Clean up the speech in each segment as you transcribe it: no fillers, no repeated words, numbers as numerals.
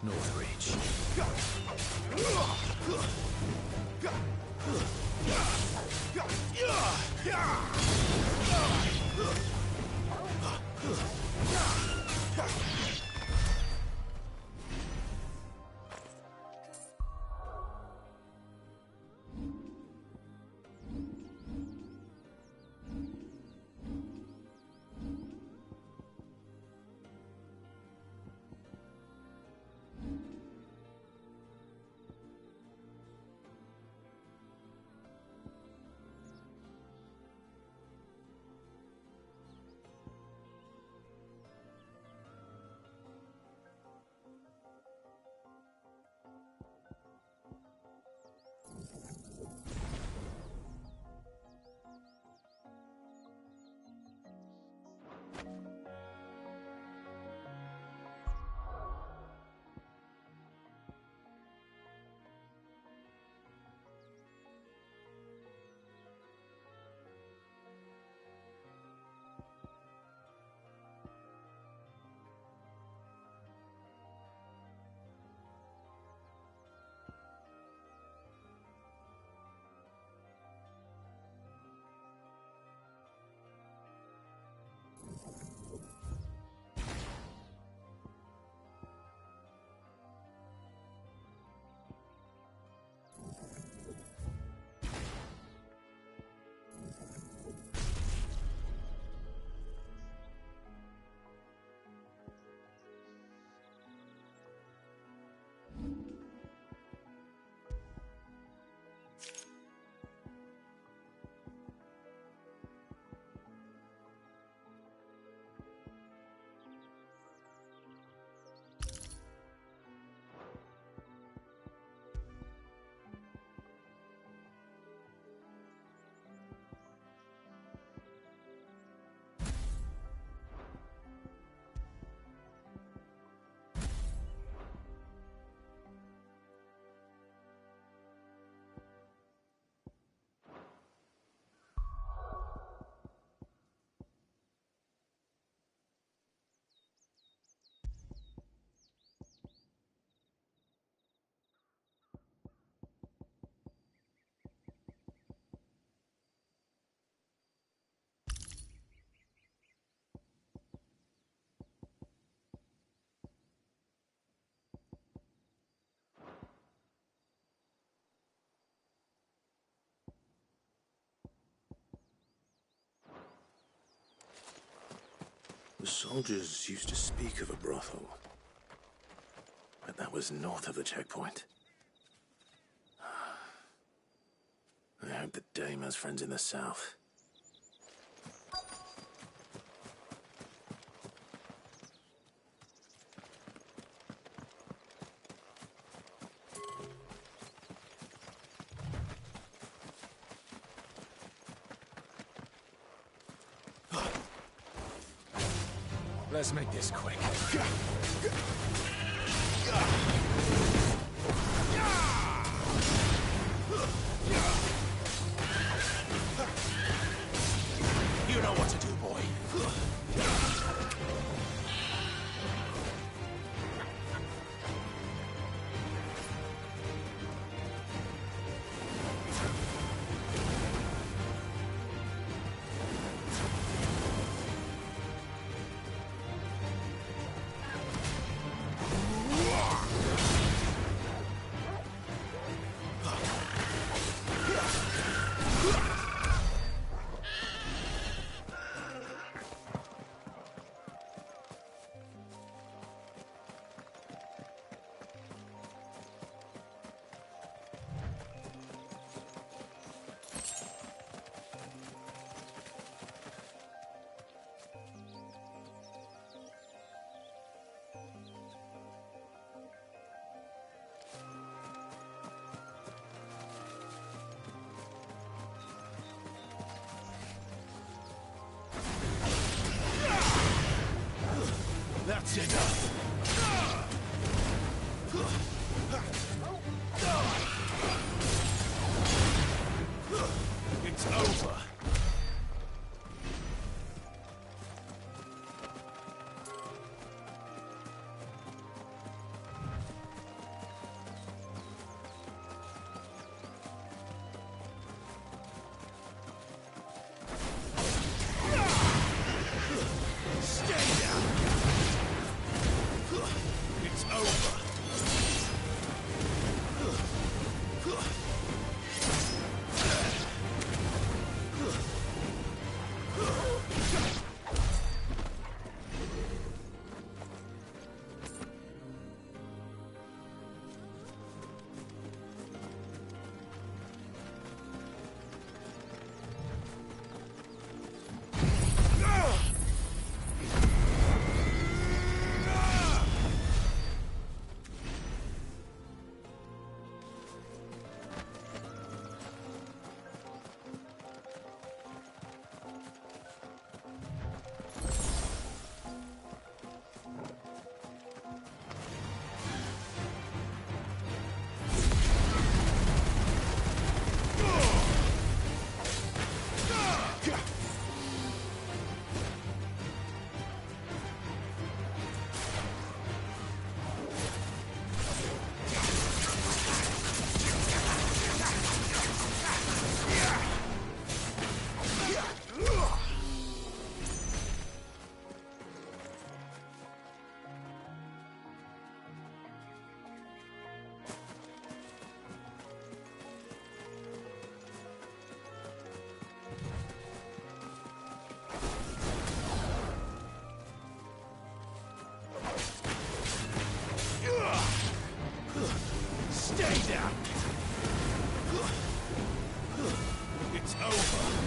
Northreach. The soldiers used to speak of a brothel, but that was north of the checkpoint. I hope that Dame has friends in the south. Let's make this quick. You know what to do, boy. That's enough. It's over. It's over.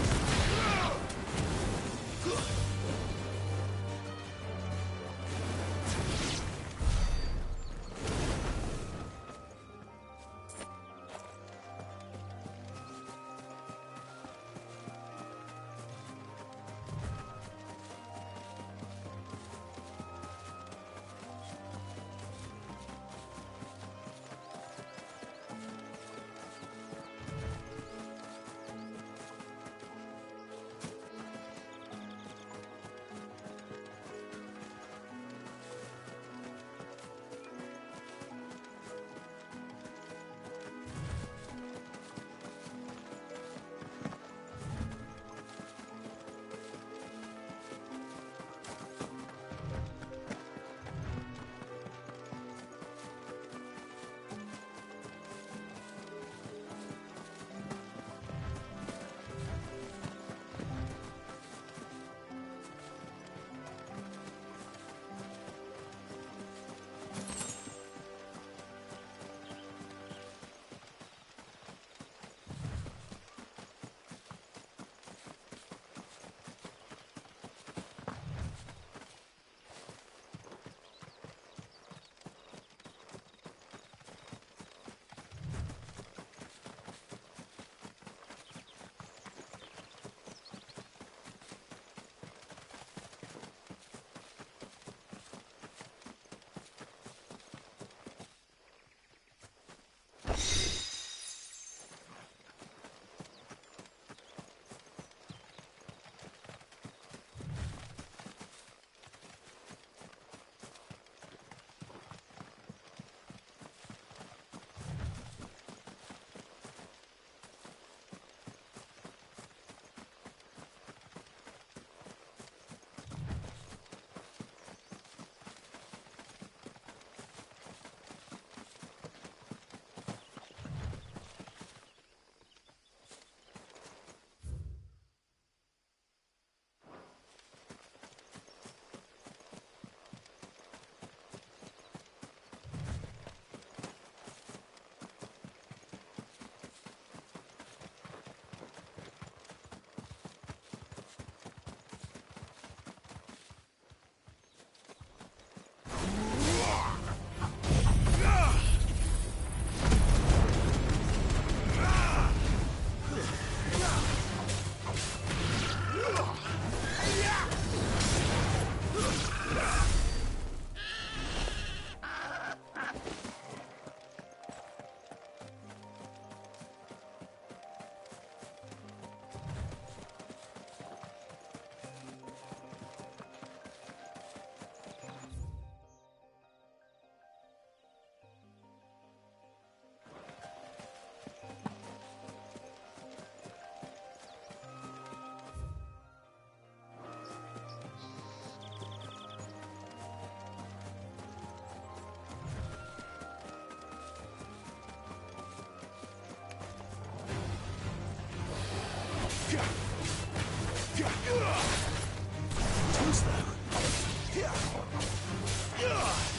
Too slow.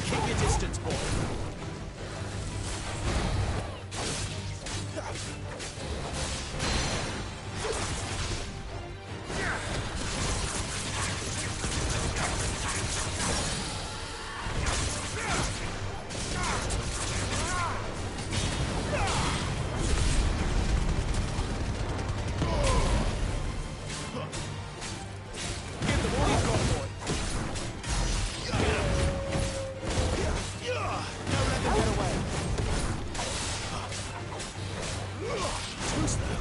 Keep your distance, boy. Give them all you've got, boy. Don't let them get away. Too slow.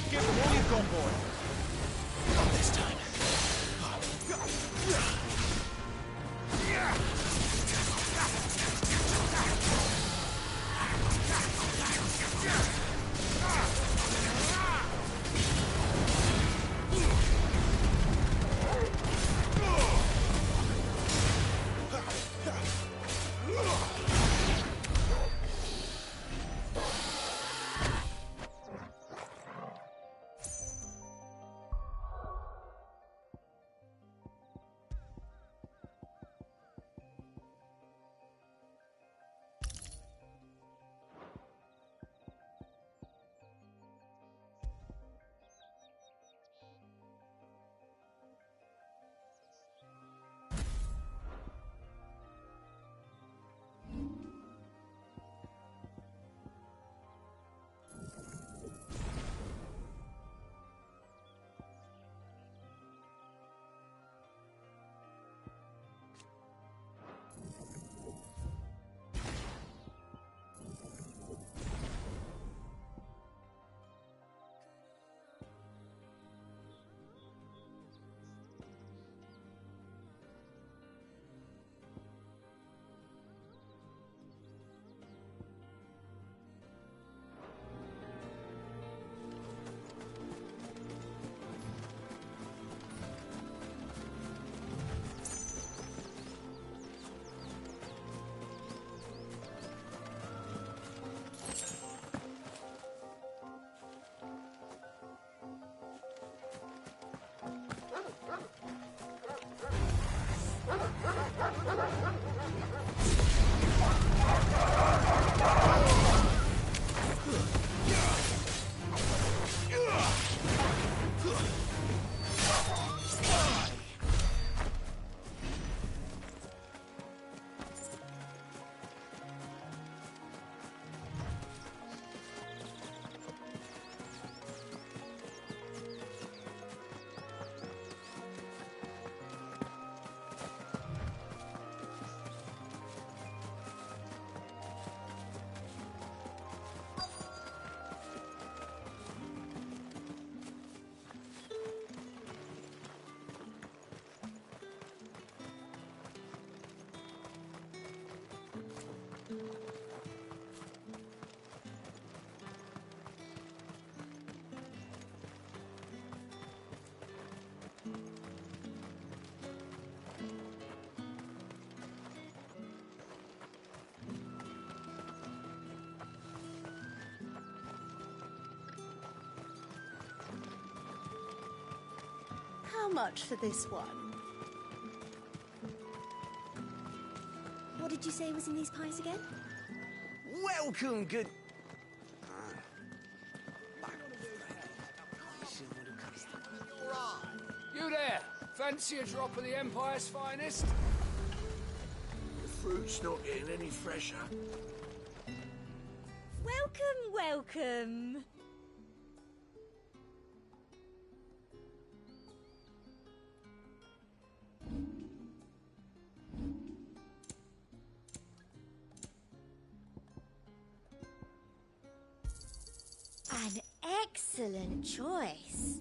Give them all you've got, boy. Not this time. How much for this one? What did you say was in these pies again? Welcome, good... You there! Fancy a drop of the Empire's finest? The fruit's not getting any fresher. Welcome, welcome. An excellent choice.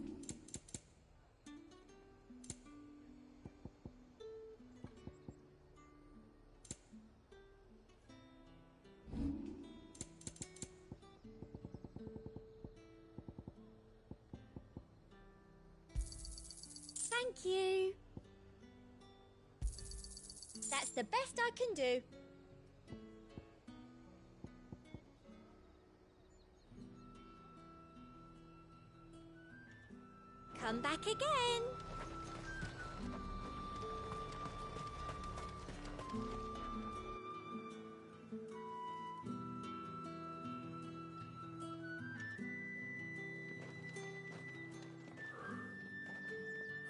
Thank you. That's the best I can do. Come back again.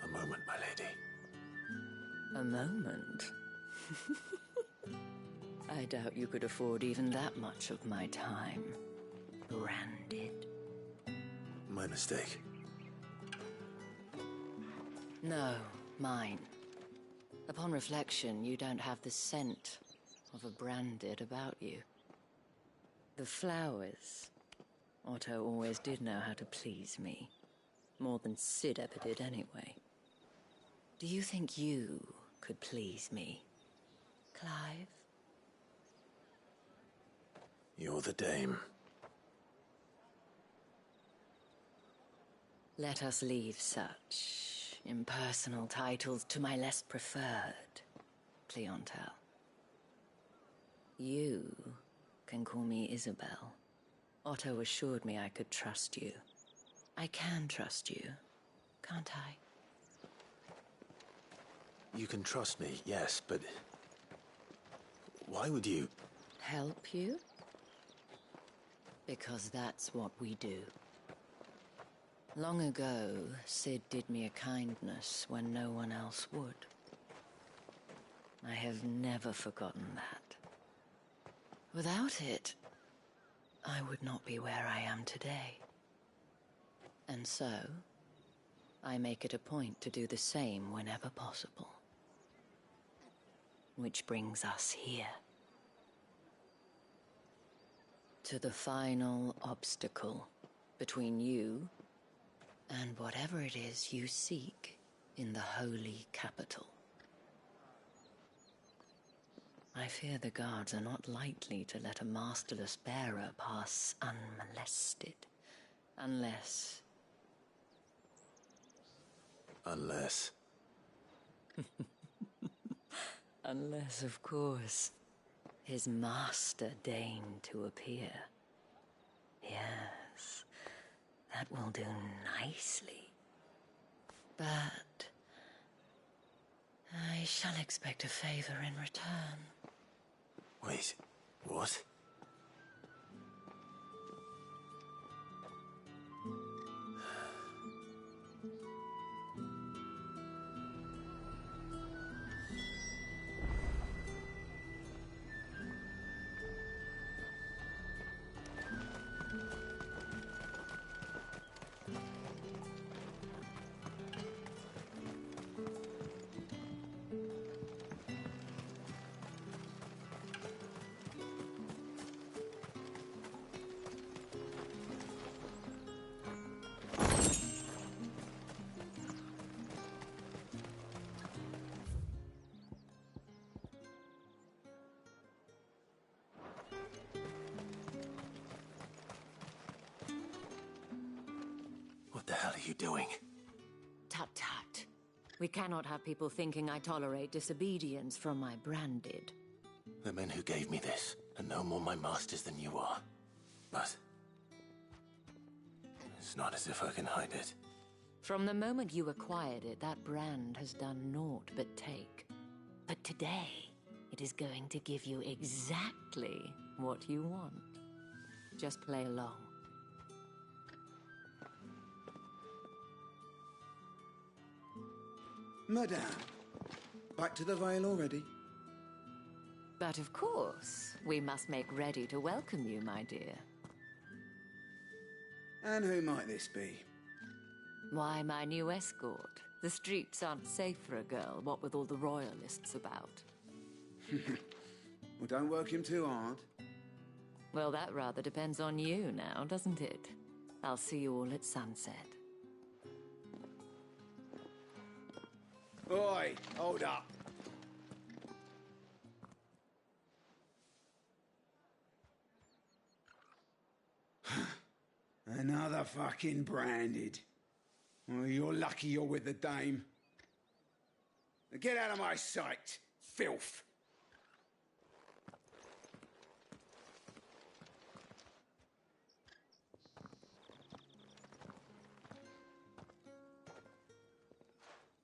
A moment, my lady. A moment? I doubt you could afford even that much of my time. Branded. My mistake. No, mine. Upon reflection, you don't have the scent of a branded about you. The flowers. Otto always did know how to please me. More than Sid ever did anyway. Do you think you could please me, Clive? You're the dame. Let us leave such impersonal titles to my less preferred clientele. You can call me Isabel. Otto assured me I could trust you. I can trust you, can't I? You can trust me, yes, but... why would you... Help you? Because that's what we do. Long ago, Sid did me a kindness when no one else would. I have never forgotten that. Without it, I would not be where I am today. And so, I make it a point to do the same whenever possible. Which brings us here. To the final obstacle between you and whatever it is you seek in the holy capital. I fear the guards are not likely to let a masterless bearer pass unmolested. Unless... Unless... Unless, of course, his master deigned to appear. Yes, that will do nicely. But I shall expect a favor in return. Wait, what? What the hell are you doing? Tut tut. We cannot have people thinking I tolerate disobedience from my branded. The men who gave me this are no more my masters than you are. But... it's not as if I can hide it. From the moment you acquired it, that brand has done naught but take. But today, it is going to give you exactly what you want. Just play along. Madame, back to the Vale already? But of course, we must make ready to welcome you, my dear. And who might this be? Why, my new escort. The streets aren't safe for a girl, what with all the royalists about. Well, don't work him too hard. Well, that rather depends on you now, doesn't it? I'll see you all at sunset. Oi, hold up. Another fucking branded. Well, you're lucky you're with the dame. Now get out of my sight, filth.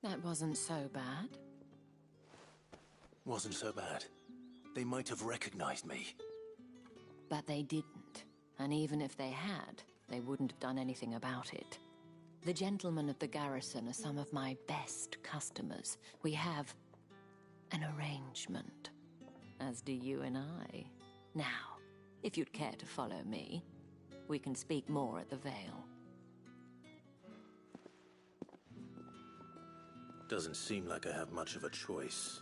That wasn't so bad. Wasn't so bad. They might have recognized me. But they didn't. And even if they had, they wouldn't have done anything about it. The gentlemen of the garrison are some of my best customers. We have an arrangement, as do you and I. Now, if you'd care to follow me, we can speak more at the Vale. Doesn't seem like I have much of a choice.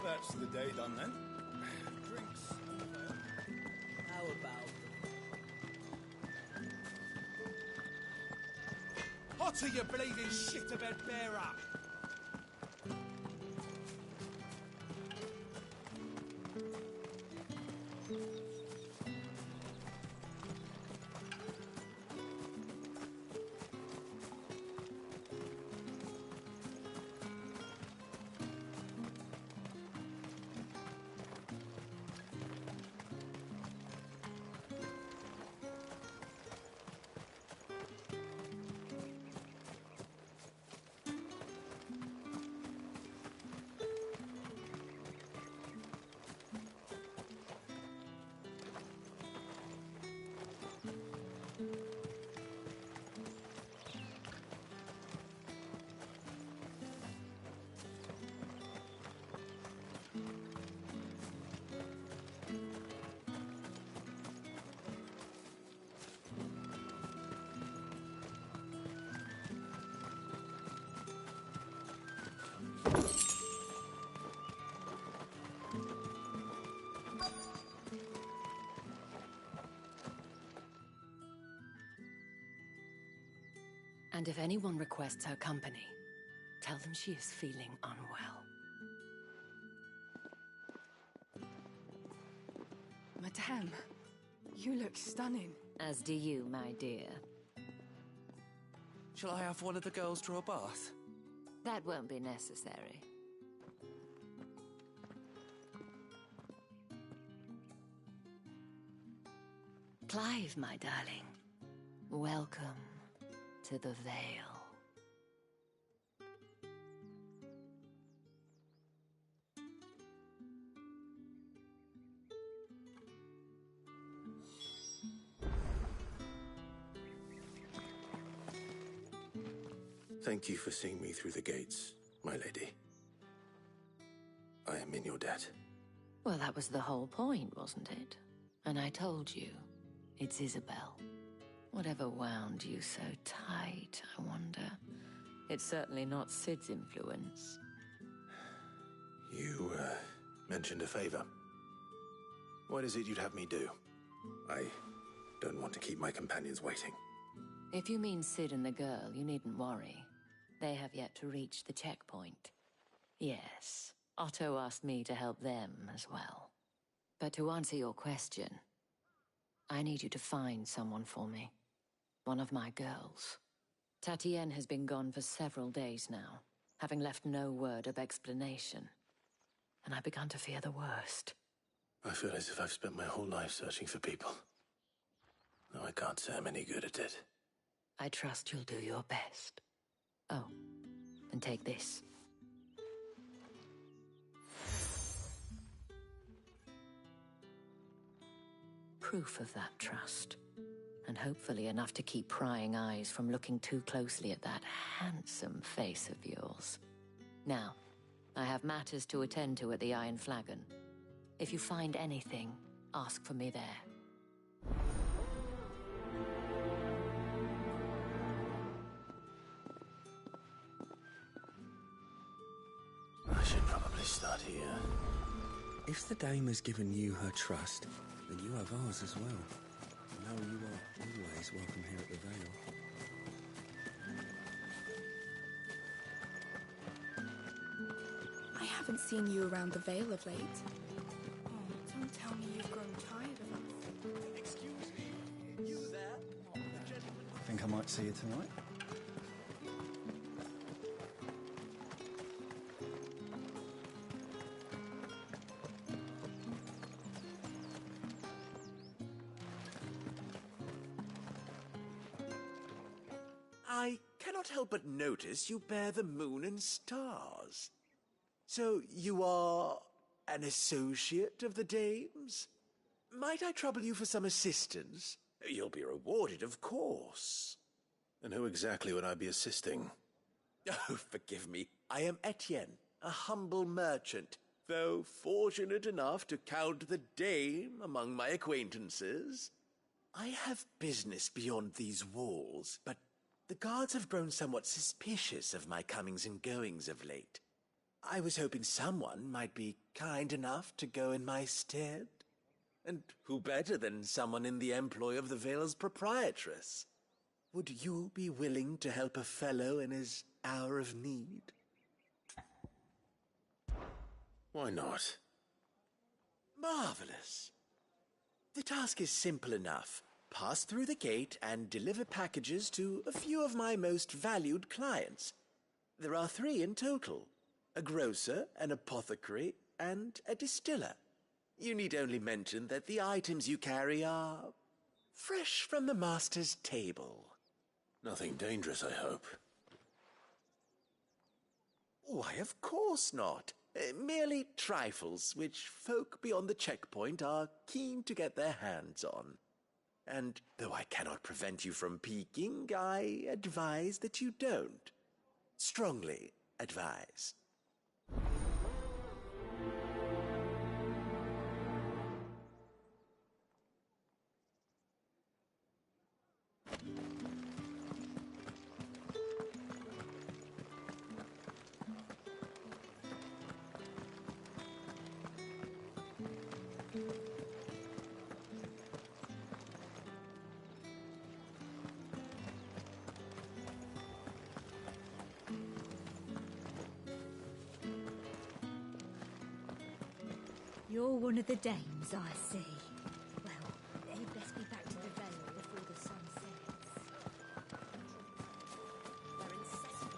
That's the day done then. Drinks. How about Hotter, you bleeding shit-a-bed bearer! And if anyone requests her company, tell them she is feeling unwell. Madame, you look stunning. As do you, my dear. Shall I have one of the girls draw a bath? That won't be necessary. Clive, my darling. Welcome to the Vale. Thank you for seeing me through the gates, my lady. I am in your debt. Well, that was the whole point, wasn't it? And I told you, it's Isabel. Whatever wound you so tight, I wonder. It's certainly not Sid's influence. You, mentioned a favor. What is it you'd have me do? I don't want to keep my companions waiting. If you mean Sid and the girl, you needn't worry. They have yet to reach the checkpoint. Yes, Otto asked me to help them as well. But to answer your question, I need you to find someone for me. One of my girls. Tatienne has been gone for several days now, having left no word of explanation. And I've begun to fear the worst. I feel as if I've spent my whole life searching for people. No, I can't say I'm any good at it. I trust you'll do your best. Oh, and take this. Proof of that trust. And hopefully enough to keep prying eyes from looking too closely at that handsome face of yours. Now, I have matters to attend to at the Iron Flagon. If you find anything, ask for me there. I should probably start here. If the dame has given you her trust, then you have ours as well. No, you are always welcome here at the Vale. I haven't seen you around the Vale of late. Oh, don't tell me you've grown tired of us. Excuse me, you there? The gentleman. I think I might see you tonight. I cannot help but notice you bear the moon and stars. So you are an associate of the dame's? Might I trouble you for some assistance? You'll be rewarded, of course. And who exactly would I be assisting? Oh, forgive me. I am Etienne, a humble merchant, though fortunate enough to count the dame among my acquaintances. I have business beyond these walls, but the guards have grown somewhat suspicious of my comings and goings of late. I was hoping someone might be kind enough to go in my stead. And who better than someone in the employ of the Vale's proprietress? Would you be willing to help a fellow in his hour of need? Why not? Marvelous. The task is simple enough. Pass through the gate and deliver packages to a few of my most valued clients. There are 3 in total: a grocer, an apothecary, and a distiller. You need only mention that the items you carry are fresh from the master's table. Nothing dangerous, I hope. Why, of course not. Merely trifles which folk beyond the checkpoint are keen to get their hands on. And though I cannot prevent you from peeking, I advise that you don't. Strongly advise. You're one of the dames, I see. Well, you'd best be back to the Vale before the sun sets. They're incessant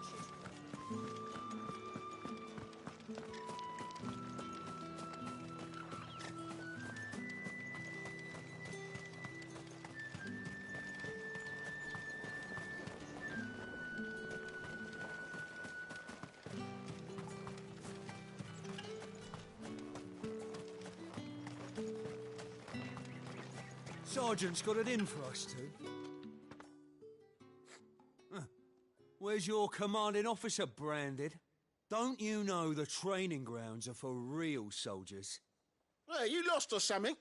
Sergeant's got it in for us two. Where's your commanding officer, Branded? Don't you know the training grounds are for real soldiers? Hey, you lost or something?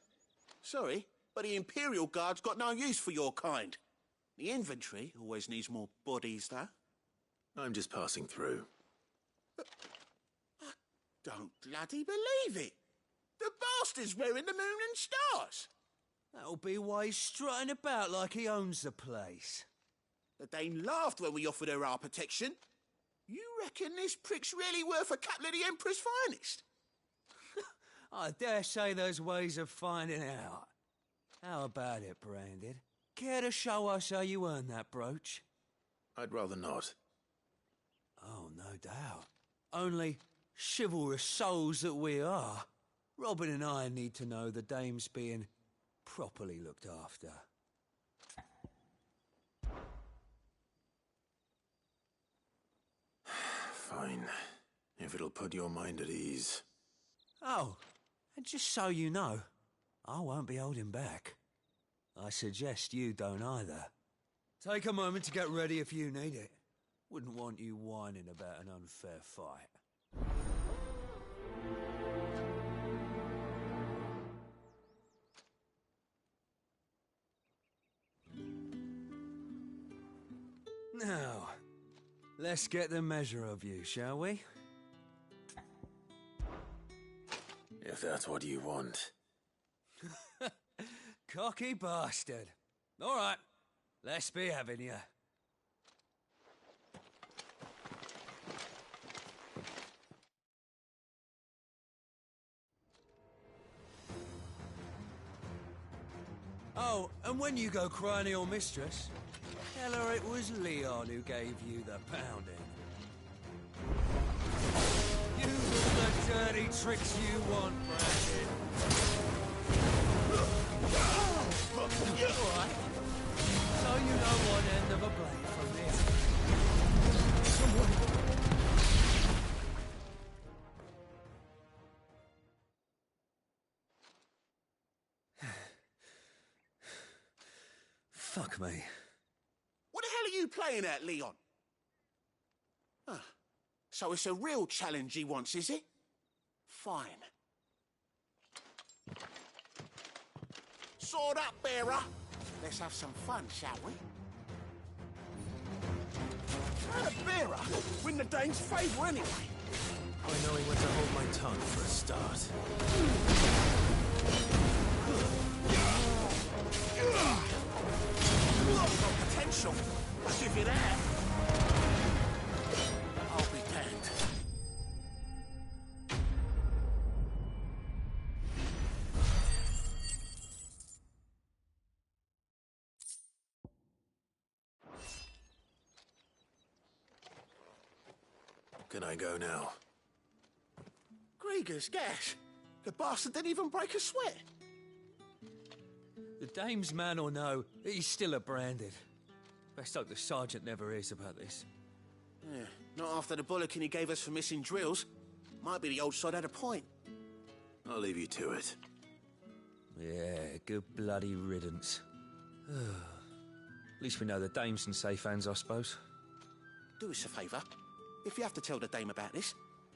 Sorry, but the Imperial Guard's got no use for your kind. The infantry always needs more bodies, though. I'm just passing through. I don't bloody believe it. The bastard's wearing the moon and stars. That'll be why he's strutting about like he owns the place. The Dane laughed when we offered her our protection. You reckon this prick's really worth a couple of the Emperor's finest? I dare say there's ways of finding out. How about it, Branded? Care to show us how you earned that brooch? I'd rather not. Oh, no doubt. Only chivalrous souls that we are. Robin and I need to know the dame's being properly looked after. Fine. If it'll put your mind at ease. Oh, and just so you know, I won't be holding back. I suggest you don't either. Take a moment to get ready if you need it. Wouldn't want you whining about an unfair fight. Now, let's get the measure of you, shall we? If that's what you want. Cocky bastard. All right, let's be having you. Oh, and when you go crying to your mistress, tell her it was Leon who gave you the pounding. Use all the dirty tricks you want, Brandon. All right. So you know one end of a blade from Fuck me. What the hell are you playing at, Leon? Ah, so it's a real challenge he wants, is it? Fine. Sword up, bearer. Let's have some fun, shall we? Bearer, win the Dane's favour anyway. I know he went to hold my tongue for a start. Got potential. I'll give you that. I'll be damned. Can I go now? Grieger's gas. The bastard didn't even break a sweat. The dame's man or no, he's still a branded. Best hope the sergeant never hears about this. Yeah, not after the bollocking he gave us for missing drills. Might be the old sod had a point. I'll leave you to it. Yeah, good bloody riddance. At least we know the dame's in safe hands, I suppose. Do us a favour. If you have to tell the dame about this,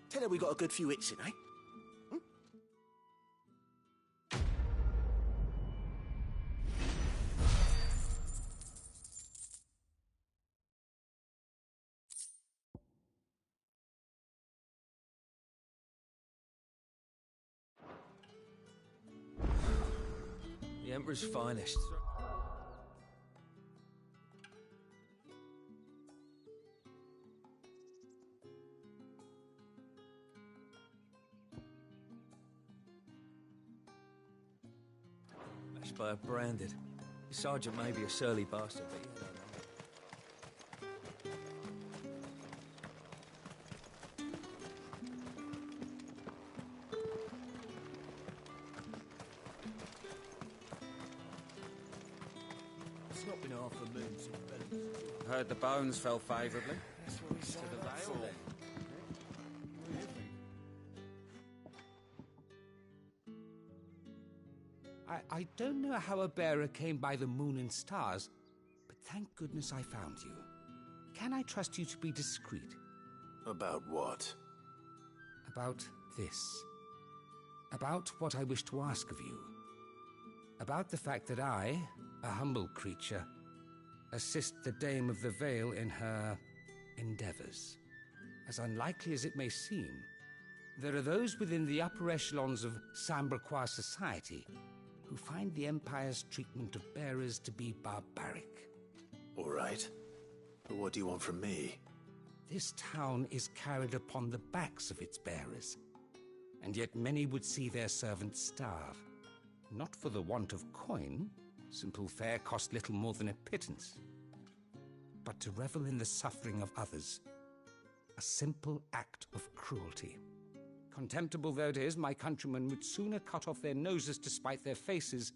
tell her we got a good few hits in, eh? The Emperor's finest. That's by a branded. The sergeant may be a surly bastard, but you don't know. Heard the bones fell favourably. That's what we saw To the Vale, then. I don't know how a bearer came by the moon and stars, but thank goodness I found you. Can I trust you to be discreet? About what? About this. About what I wish to ask of you. About the fact that I, a humble creature, assist the Dame of the Vale in her endeavours. As unlikely as it may seem, there are those within the upper echelons of Samberquois society who find the Empire's treatment of bearers to be barbaric. All right. But what do you want from me? This town is carried upon the backs of its bearers, and yet many would see their servants starve. Not for the want of coin, simple fare cost little more than a pittance, but to revel in the suffering of others, a simple act of cruelty. Contemptible though it is, my countrymen would sooner cut off their noses to spite their faces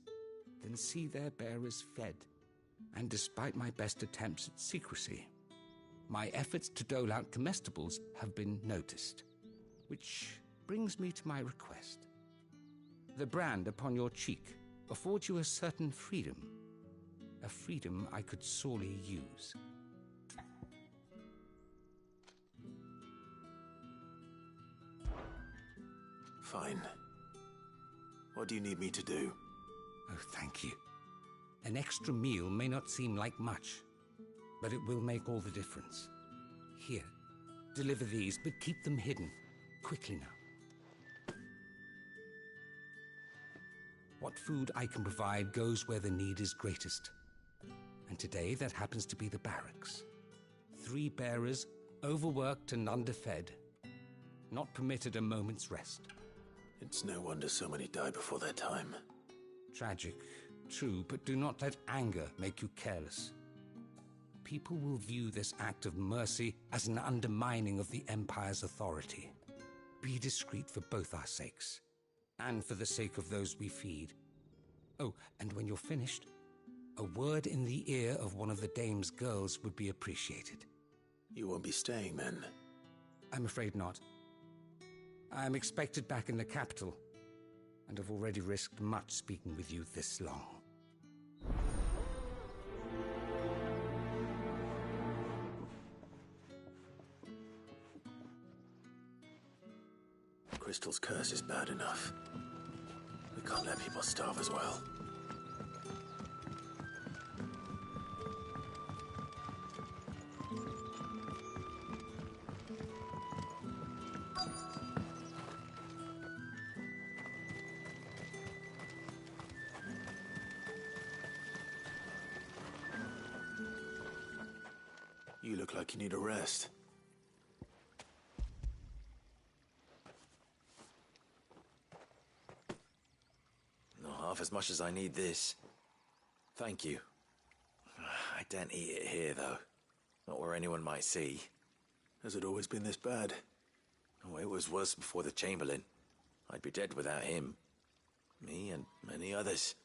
than see their bearers fed. And despite my best attempts at secrecy, my efforts to dole out comestibles have been noticed. Which brings me to my request. The brand upon your cheek affords you a certain freedom. A freedom I could sorely use. Fine. What do you need me to do? Oh, thank you. An extra meal may not seem like much, but it will make all the difference. Here, deliver these, but keep them hidden. Quickly now. What food I can provide goes where the need is greatest. And today that happens to be the barracks. 3 bearers, overworked and underfed, not permitted a moment's rest. It's no wonder so many die before their time. Tragic, true, but do not let anger make you careless. People will view this act of mercy as an undermining of the Empire's authority. Be discreet for both our sakes, and for the sake of those we feed. Oh, and when you're finished, a word in the ear of one of the dame's girls would be appreciated. You won't be staying then? I'm afraid not. I'm expected back in the capital, and have already risked much speaking with you this long. Crystal's curse is bad enough. We can't let people starve as well. You look like you need a rest. Not half as much as I need this. Thank you. I daren't eat it here, though. Not where anyone might see. Has it always been this bad? Oh, it was worse before the Chamberlain. I'd be dead without him. Me and many others.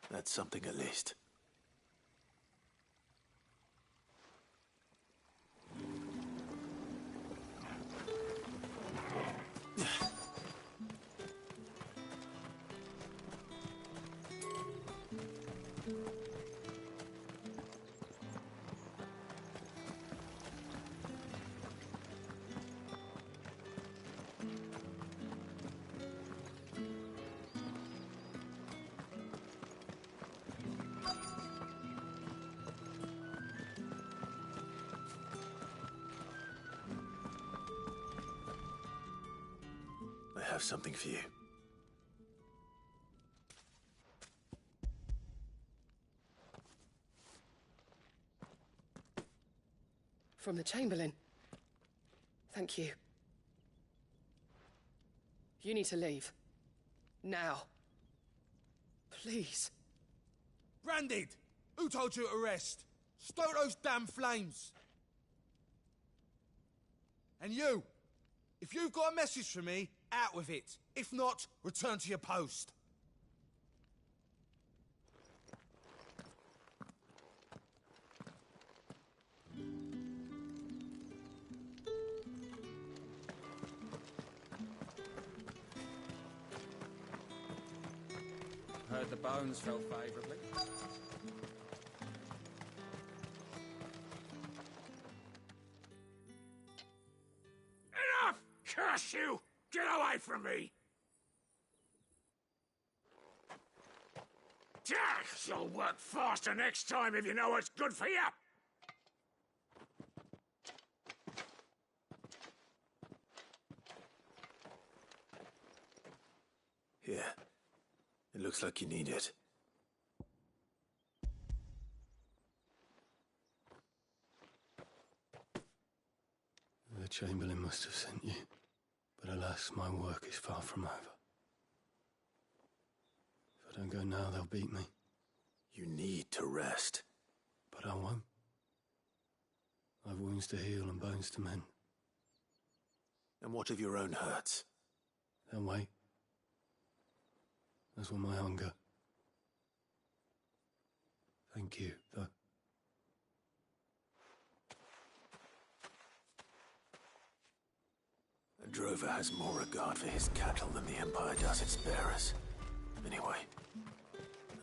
That's something at least. I have something for you. From the Chamberlain. Thank you. You need to leave. Now. Please. Branded! Who told you to rest? Stoke those damn flames! And you! If you've got a message for me, out with it. If not, return to your post. Heard the bones fell favourably. Enough! Curse you! Get away from me! You'll work faster next time if you know what's good for you! Here. It looks like you need it. The Chamberlain must have sent you, but alas, my work is far from over. If I don't go now, they'll beat me. You need to rest. But I won't. I've wounds to heal and bones to mend. And what of your own hurts? They'll wait. As will my hunger. Thank you, though. A drover has more regard for his cattle than the Empire does its bearers. Anyway,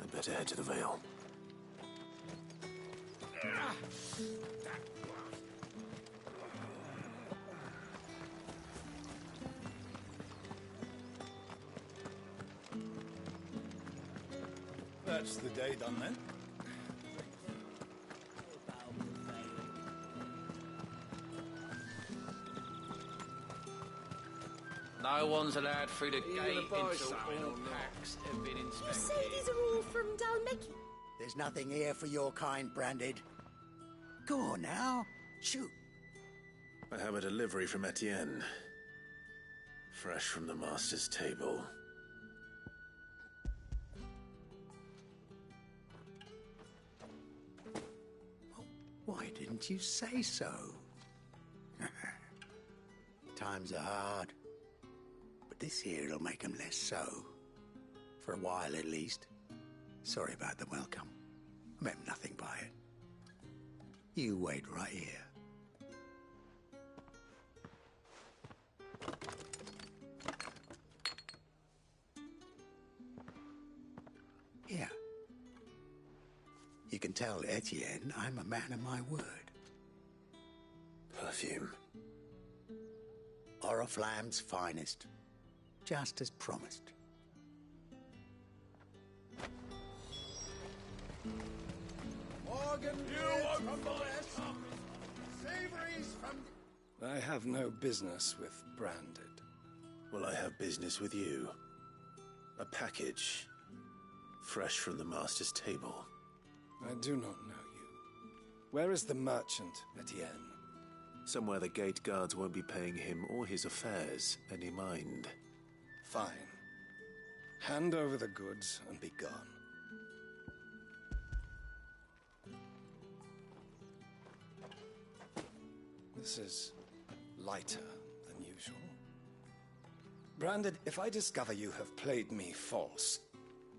I'd better head to the Vale. That's the day done then. No one's allowed through the gate until all packs have been You inspected. say these are all from Dalmeki? There's nothing here for your kind, Branded. Go on now. Shoot. I have a delivery from Etienne. Fresh from the Master's table. Why didn't you say so? Times are hard. But this here'll make 'em less so. For a while, at least. Sorry about the welcome. I meant nothing by it. You wait right here. Here. You can tell Etienne I'm a man of my word. Perfume. Oriflamme's finest. Just as promised. Morgan, you from the west. Savories from... I have no business with Branded. Well, I have business with you. A package. Fresh from the Master's table. I do not know you. Where is the merchant, Etienne? Somewhere the gate guards won't be paying him or his affairs any mind. Fine. Hand over the goods and be gone. This is lighter than usual. Branded, if I discover you have played me false...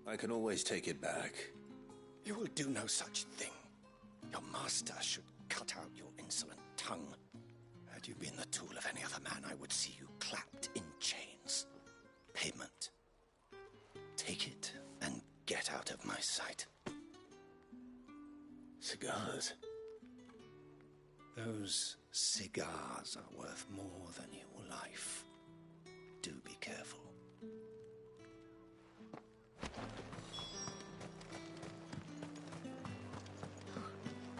I can always take it back. You will do no such thing. Your master should cut out your insolent tongue. Had you been the tool of any other man, I would see you clapped in chains. Payment. Take it and get out of my sight. Cigars. Those cigars are worth more than your life. Do be careful.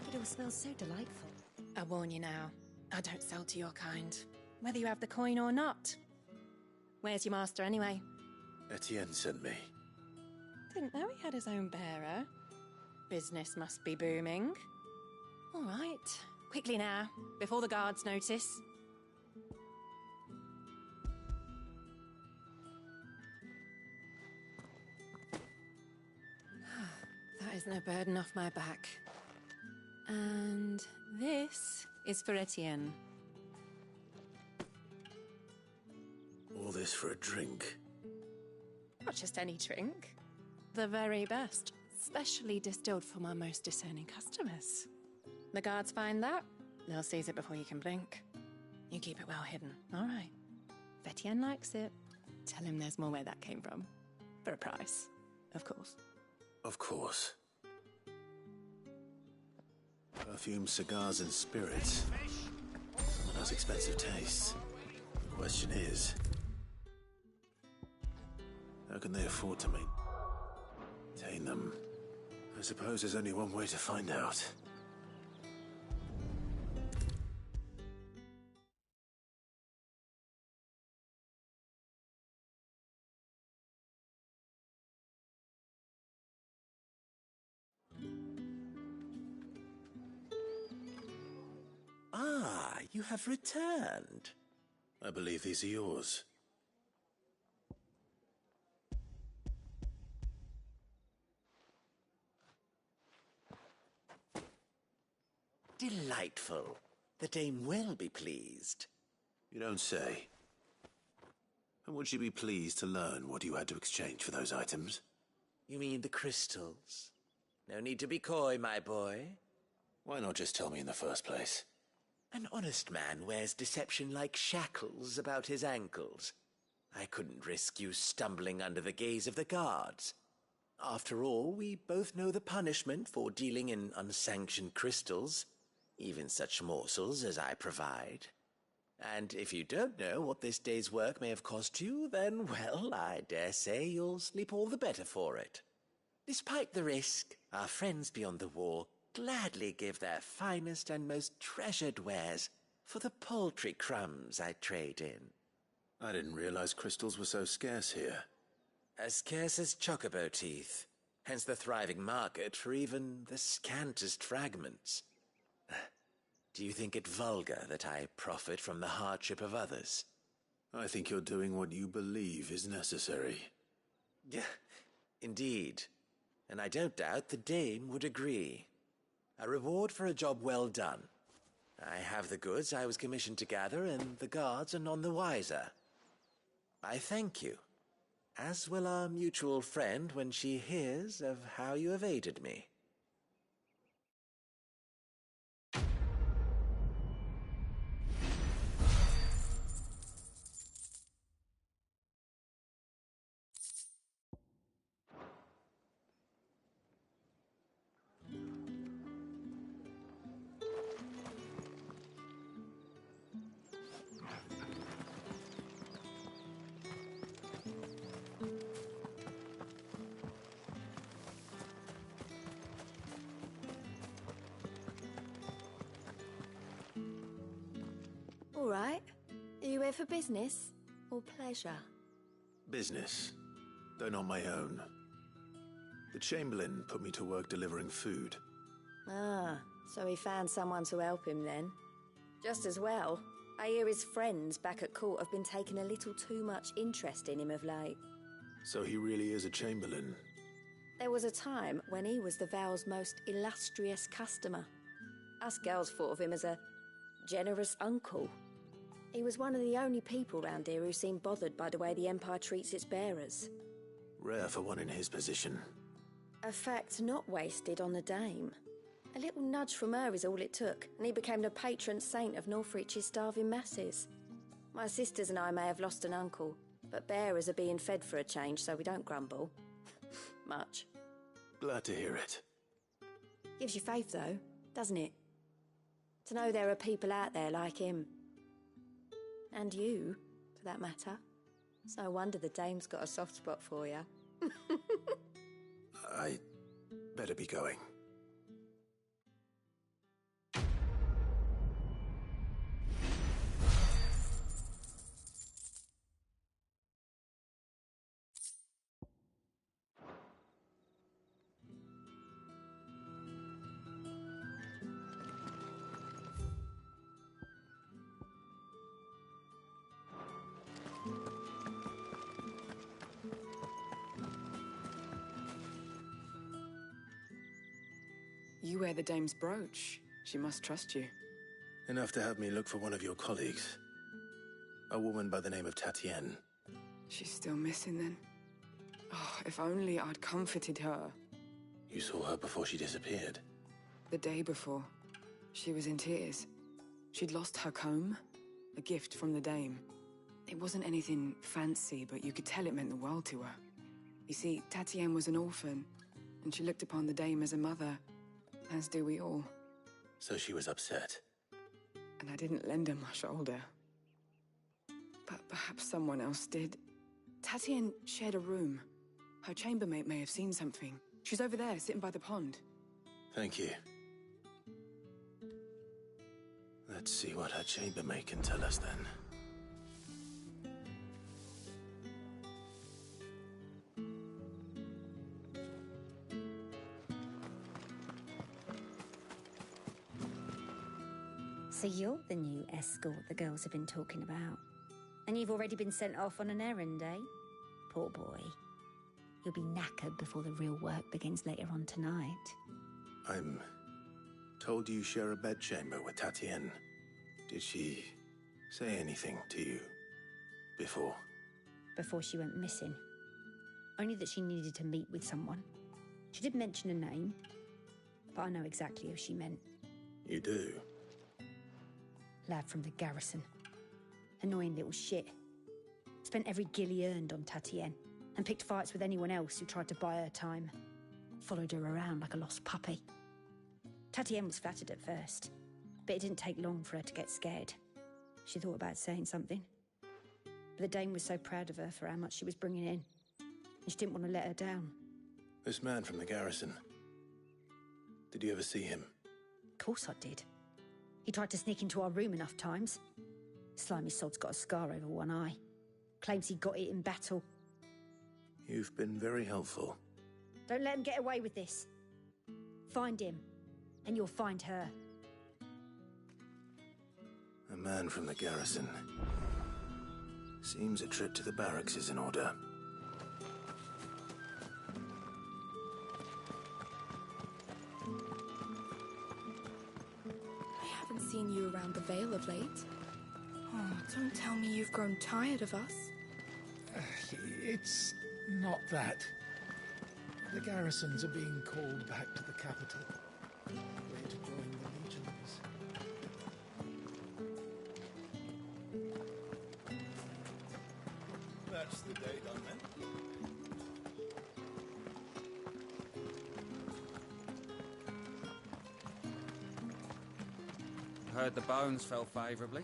It all smells so delightful. I warn you now, I don't sell to your kind, whether you have the coin or not. Where's your master anyway? Etienne sent me. Didn't know he had his own bearer. Business must be booming. All right, quickly now, before the guards notice. That is no burden off my back. And this is for Etienne. All this for a drink. Not just any drink. The very best, specially distilled for my most discerning customers. The guards find that, they'll seize it before you can blink. You keep it well hidden, all right? If Etienne likes it, tell him there's more where that came from. For a price, of course. Of course. Perfume, cigars, and spirits. Some of those expensive tastes. The question is, how can they afford to maintain them? I suppose there's only one way to find out. Ah, you have returned. I believe these are yours. Delightful. The dame will be pleased. You don't say. And would she be pleased to learn what you had to exchange for those items? You mean the crystals? No need to be coy, my boy. Why not just tell me in the first place? An honest man wears deception like shackles about his ankles. I couldn't risk you stumbling under the gaze of the guards. After all, we both know the punishment for dealing in unsanctioned crystals, even such morsels as I provide. And if you don't know what this day's work may have cost you, then, well, I dare say you'll sleep all the better for it. Despite the risk, our friends beyond the wall gladly give their finest and most treasured wares for the paltry crumbs I trade in. I didn't realize crystals were so scarce here. As scarce as chocobo teeth, hence the thriving market for even the scantest fragments. Do you think it vulgar that I profit from the hardship of others? I think you're doing what you believe is necessary. Yeah, indeed. And I don't doubt the dame would agree. A reward for a job well done. I have the goods I was commissioned to gather, and the guards are none the wiser. I thank you, as will our mutual friend when she hears of how you have aided me. All right. Are you here for business or pleasure? Business, though not my own. The Chamberlain put me to work delivering food. Ah, so he found someone to help him then. Just as well. I hear his friends back at court have been taking a little too much interest in him of late. So he really is a Chamberlain. There was a time when he was the Val's most illustrious customer. Us girls thought of him as a generous uncle. He was one of the only people round here who seemed bothered by the way the Empire treats its bearers. Rare for one in his position. A fact not wasted on the dame. A little nudge from her is all it took, and he became the patron saint of Northreach's starving masses. My sisters and I may have lost an uncle, but bearers are being fed for a change, so we don't grumble. Much. Glad to hear it. Gives you faith, though, doesn't it? To know there are people out there like him. And you, for that matter. It's no wonder the dame's got a soft spot for you. I better be going. You wear the dame's brooch. She must trust you. Enough to have me look for one of your colleagues. A woman by the name of Tatienne. She's still missing then? Oh, if only I'd comforted her. You saw her before she disappeared? The day before. She was in tears. She'd lost her comb, a gift from the dame. It wasn't anything fancy, but you could tell it meant the world to her. You see, Tatienne was an orphan, and she looked upon the dame as a mother, as do we all. So she was upset. And I didn't lend her my shoulder. But perhaps someone else did. Tatienne shared a room. Her chambermaid may have seen something. She's over there, sitting by the pond. Thank you. Let's see what her chambermaid can tell us then. So you're the new escort the girls have been talking about. And you've already been sent off on an errand, eh? Poor boy. You'll be knackered before the real work begins later on tonight. I'm told you share a bedchamber with Tatienne. Did she say anything to you before? before she went missing. Only that she needed to meet with someone. She did mention a name, but I know exactly who she meant. You do? Lad from the garrison. Annoying little shit. Spent every gil he earned on Tatienne, and picked fights with anyone else who tried to buy her time. Followed her around like a lost puppy. Tatienne was flattered at first, but it didn't take long for her to get scared. She thought about saying something. But the dame was so proud of her for how much she was bringing in, and she didn't want to let her down. This man from the garrison. Did you ever see him? Of course I did. He tried to sneak into our room enough times. Slimy sod's got a scar over one eye. Claims he got it in battle. You've been very helpful. Don't let him get away with this. Find him, and you'll find her. A man from the garrison. Seems a trip to the barracks is in order. I haven't seen you around the Vale of late. Oh, don't tell me you've grown tired of us. It's not that. The garrisons are being called back to the capital. We're to join the legions. That's the day done then. Heard the bones fell favourably.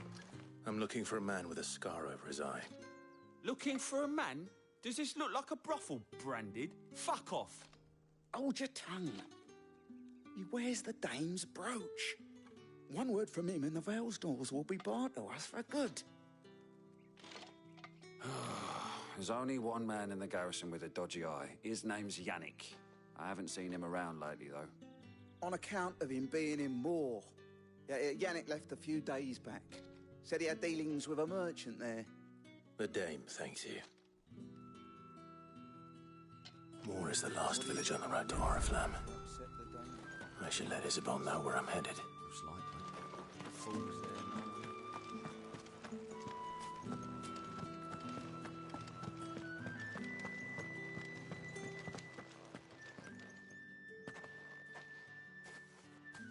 I'm looking for a man with a scar over his eye. Looking for a man? Does this look like a brothel, Branded? Fuck off. Hold your tongue. He wears the dame's brooch. One word from him and the Vale's doors will be barred to us for good. There's only one man in the garrison with a dodgy eye. His name's Yannick. I haven't seen him around lately, though. On account of him being in Moor. Yannick left a few days back. Said he had dealings with a merchant there. The dame thanks you. Moor is the last village on the road to Oriflamme. I should let Isabel know where I'm headed. Most likely. Fools there now.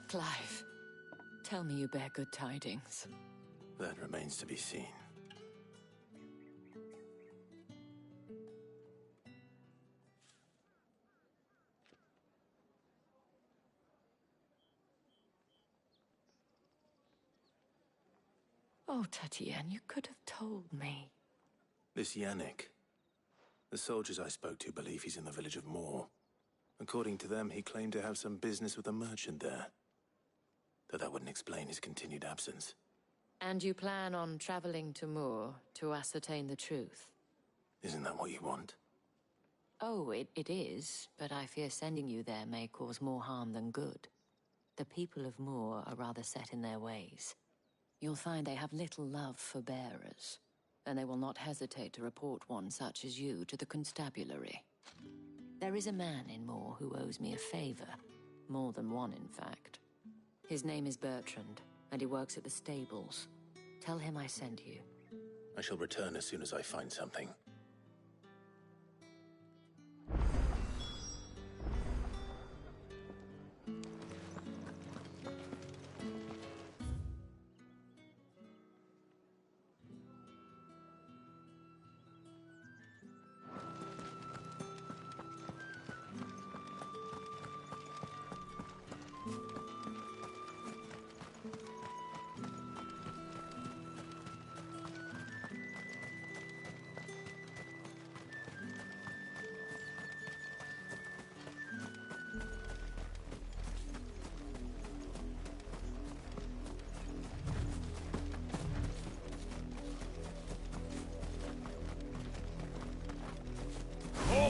Clive, tell me you bear good tidings. That remains to be seen. Oh, Tatienne, you could have told me. This Yannick. The soldiers I spoke to believe he's in the village of Moor. According to them, he claimed to have some business with a merchant there. Though that wouldn't explain his continued absence. And you plan on traveling to Moor to ascertain the truth? Isn't that what you want? Oh, it is, but I fear sending you there may cause more harm than good. The people of Moor are rather set in their ways. You'll find they have little love for bearers, and they will not hesitate to report one such as you to the constabulary. There is a man in Moor who owes me a favor. More than one, in fact. His name is Bertrand, and he works at the stables. Tell him I sent you. I shall return as soon as I find something.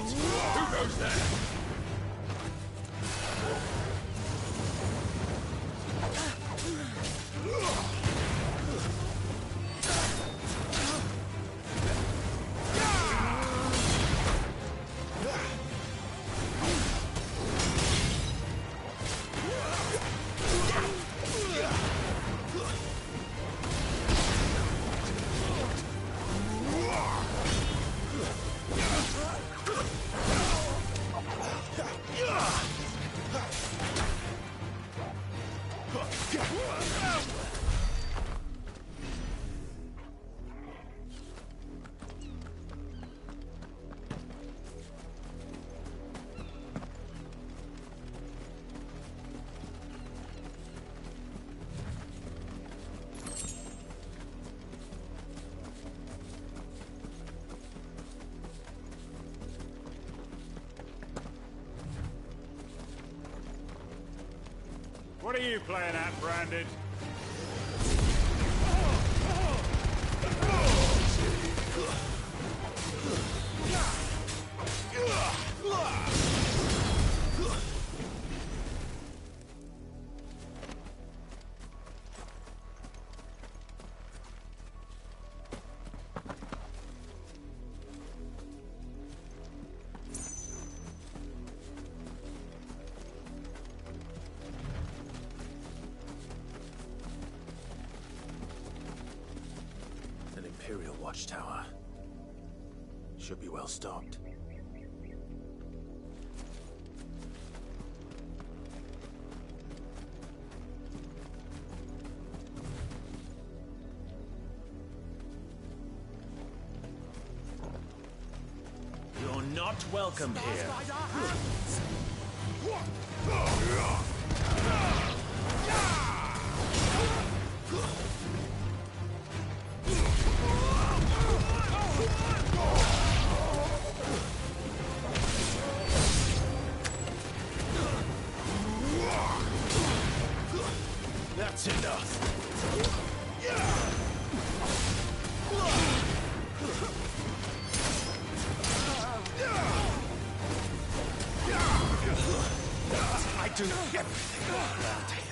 Who goes there? What are you playing at, Branded? An Imperial watchtower. Should be well stocked. You're not welcome here. That's enough. I do everything around here.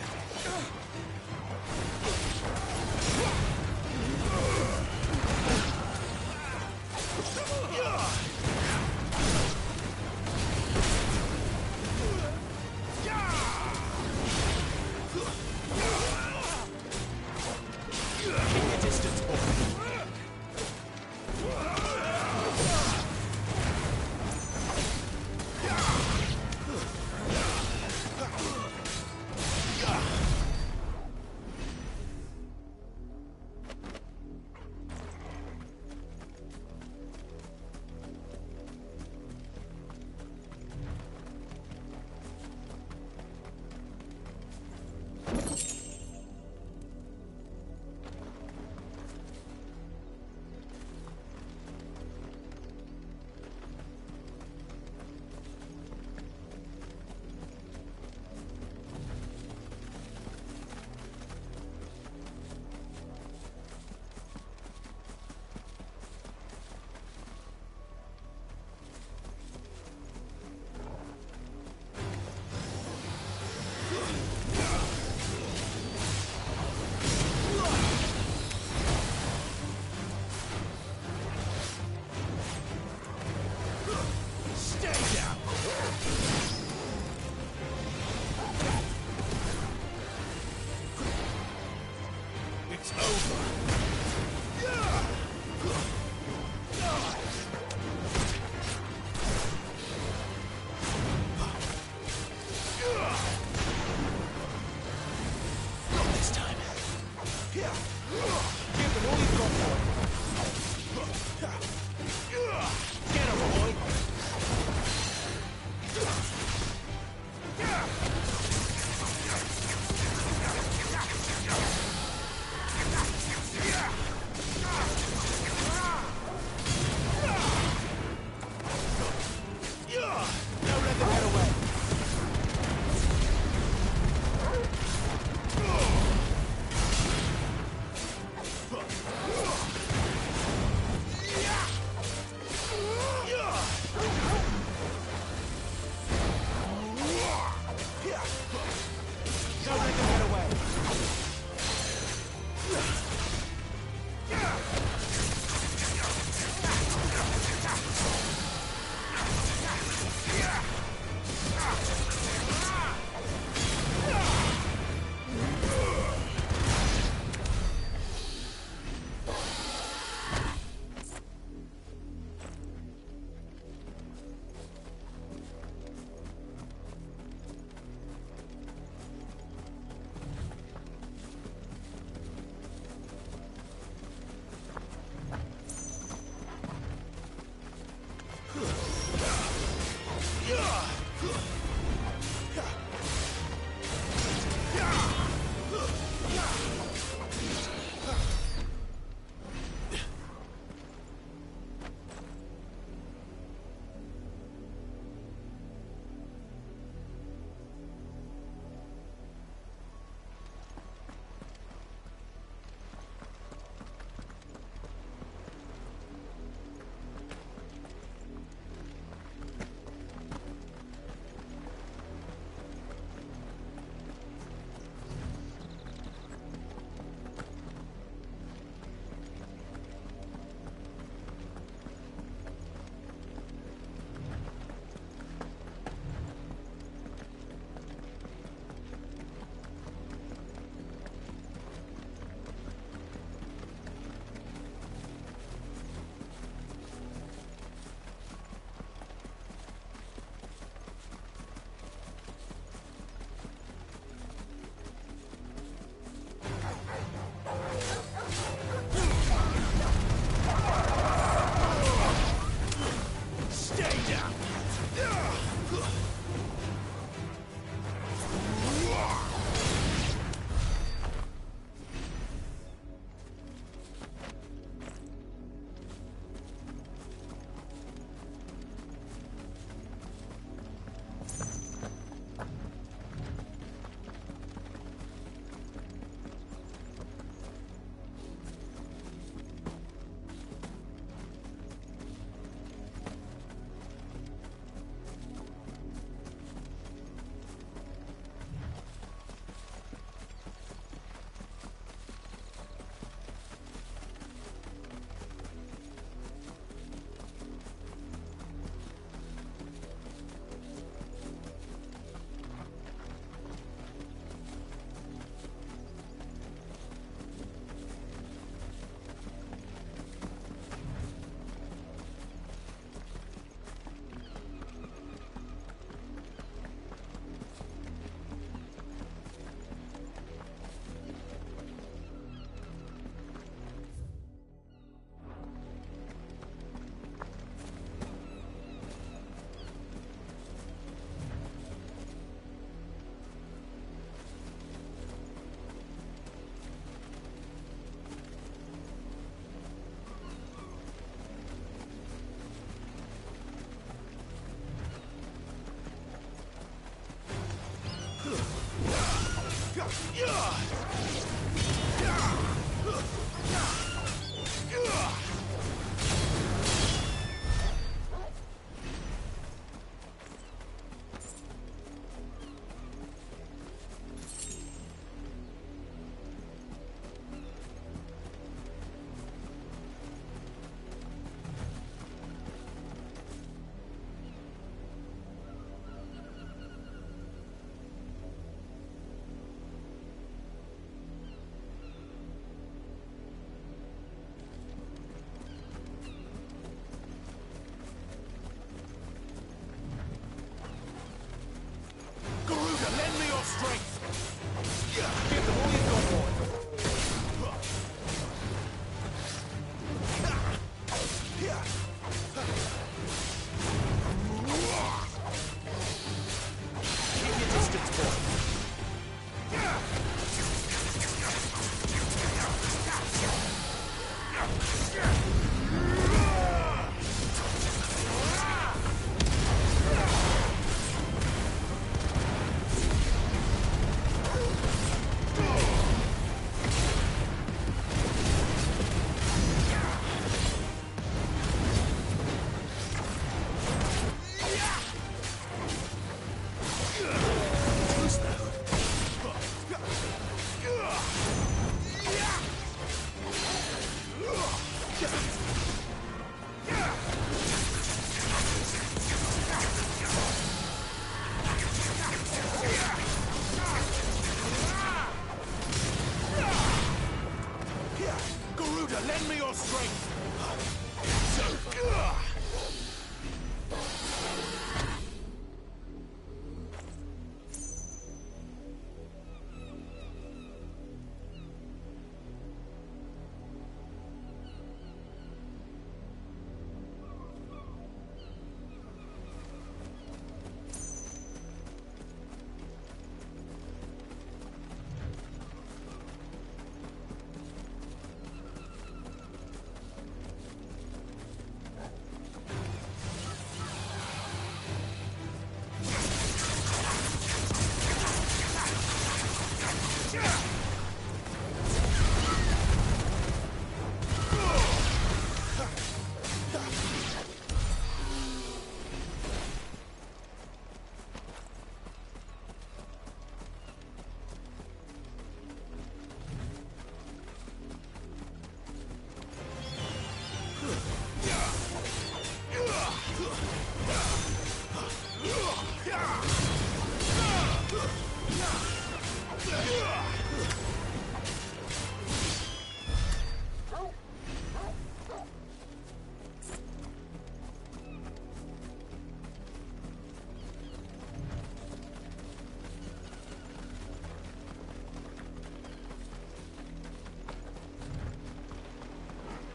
Keep your distance, boy.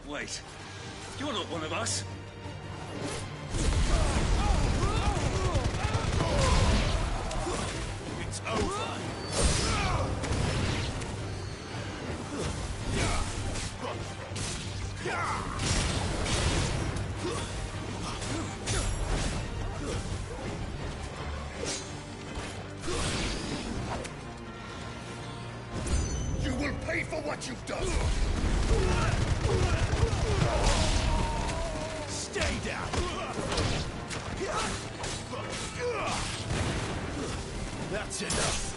Wait, you're not one of us. It's over. You will pay for what you've done! Stay down! That's enough!